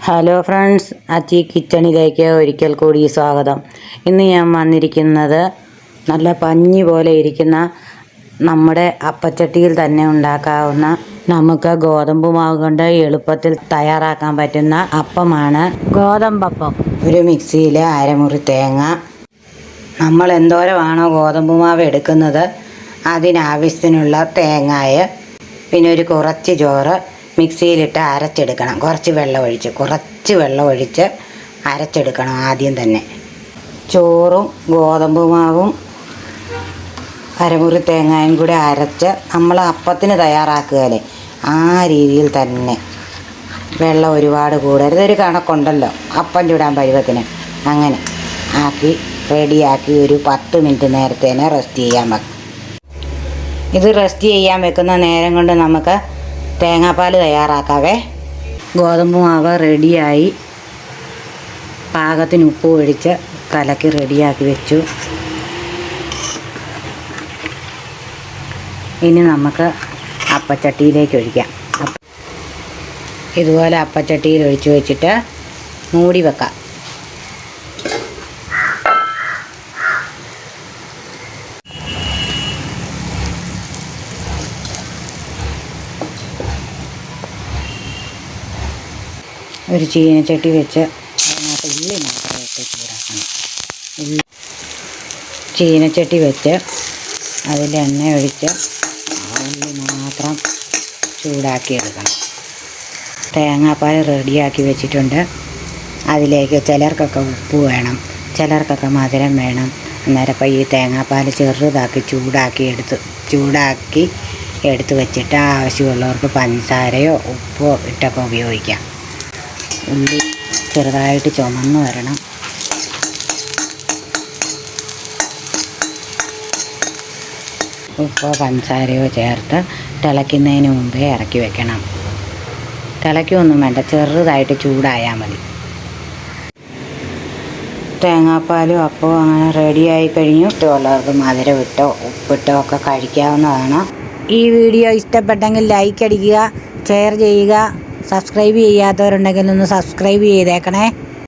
Hello friends, അച്ചി കിച്ചണിലേക്ക് ഒരിക്കൽ കൂടി സ്വാഗതം. ഇന്ന് ഞാൻ വന്നിരിക്കുന്നത് നല്ല പഞ്ഞി പോലെ ഇരിക്കുന്ന നമ്മുടെ അപ്പച്ചട്ടിയിൽ തന്നെ ഉണ്ടാക്കാവുന്ന നമുക്ക് ഗോതമ്പ് മാവ് കൊണ്ട് എളുപ്പത്തിൽ തയ്യാറാക്കാൻ പറ്റുന്ന അപ്പമാണ് ഗോതമ്പപ്പം. ഒരു മിക്സിയിൽ അരമുറി തേങ്ങ, നമ്മൾ എന്തോരമാണോ ഗോതമ്പ് മാവ് എടുക്കുന്നത് അതിനാവശ്യത്തിനുള്ള തേങ്ങായ, പിന്നെ ഒരു കുറച്ച് ചോറ് മിക്സിയിലിട്ട് അരച്ചെടുക്കണം. കുറച്ച് വെള്ളം ഒഴിച്ച് അരച്ചെടുക്കണം. ആദ്യം തന്നെ ചോറും ഗോതമ്പ് മാവും അരമുറി തേങ്ങയും കൂടി അരച്ച് നമ്മൾ അപ്പത്തിന് തയ്യാറാക്കുകയല്ലേ, ആ രീതിയിൽ തന്നെ. വെള്ളം ഒരുപാട് കൂടരുത്, ഒരു കണക്കുണ്ടല്ലോ അപ്പം ചൂടാൻ പരുവത്തിന്. അങ്ങനെ ആക്കി റെഡിയാക്കി ഒരു 10 മിനിറ്റ് നേരത്തേനെ റെസ്റ്റ് ചെയ്യാൻ വെക്കും. ഇത് റെസ്റ്റ് ചെയ്യാൻ വെക്കുന്ന നേരം കൊണ്ട് നമുക്ക് തേങ്ങാപ്പാൽ തയ്യാറാക്കാവേ. ഗോതമ്പ് മാവ് റെഡിയായി, പാകത്തിന് ഉപ്പ് ഒഴിച്ച് കലക്കി റെഡിയാക്കി വെച്ചു. ഇനി നമുക്ക് അപ്പച്ചട്ടിയിലേക്ക് ഒഴിക്കാം. ഇതുപോലെ അപ്പച്ചട്ടിയിൽ ഒഴിച്ച് വെച്ചിട്ട് മൂടി വെക്കാം. ഒരു ചീനച്ചട്ടി വെച്ച് അതിനകത്ത് ഉള്ളി മാത്രം ഇട്ട് ചൂടാക്കണം. ചീനച്ചട്ടി വെച്ച് അതിൽ എണ്ണ ഒഴിച്ച് ഉള്ളി മാത്രം ചൂടാക്കി എടുക്കണം. തേങ്ങാപ്പാൽ റെഡിയാക്കി വെച്ചിട്ടുണ്ട്. അതിലേക്ക് ചിലർക്കൊക്കെ ഉപ്പ് വേണം, ചിലർക്കൊക്കെ മധുരം വേണം. അന്നേരം ഈ തേങ്ങാപ്പാൽ ചെറുതാക്കി ചൂടാക്കി എടുത്ത് വെച്ചിട്ട് ആവശ്യമുള്ളവർക്ക് പഞ്ചസാരയോ ഉപ്പോ ഇട്ടൊക്കെ ഉപയോഗിക്കാം. ഉള്ളി ചെറുതായിട്ട് ചുമന്ന് വരണം. ഉപ്പോ പഞ്ചസാരയോ ചേർത്ത് തിളയ്ക്കുന്നതിന് മുമ്പേ ഇറക്കി വെക്കണം. തിളയ്ക്കൊന്നും വേണ്ട, ചെറുതായിട്ട് ചൂടായാൽ മതി. തേങ്ങാപ്പാലും അപ്പോൾ അങ്ങനെ റെഡിയായി കഴിഞ്ഞു. ഇഷ്ടമുള്ളവർക്ക് മധുരം ഇട്ടോ ഉപ്പിട്ടോ ഒക്കെ കഴിക്കാവുന്നതാണ്. ഈ വീഡിയോ ഇഷ്ടപ്പെട്ടെങ്കിൽ ലൈക്ക് അടിക്കുക, ഷെയർ ചെയ്യുക. സബ്സ്ക്രൈബ് ചെയ്യാത്തവരുണ്ടെങ്കിൽ ഒന്ന് സബ്സ്ക്രൈബ് ചെയ്തേക്കണേ.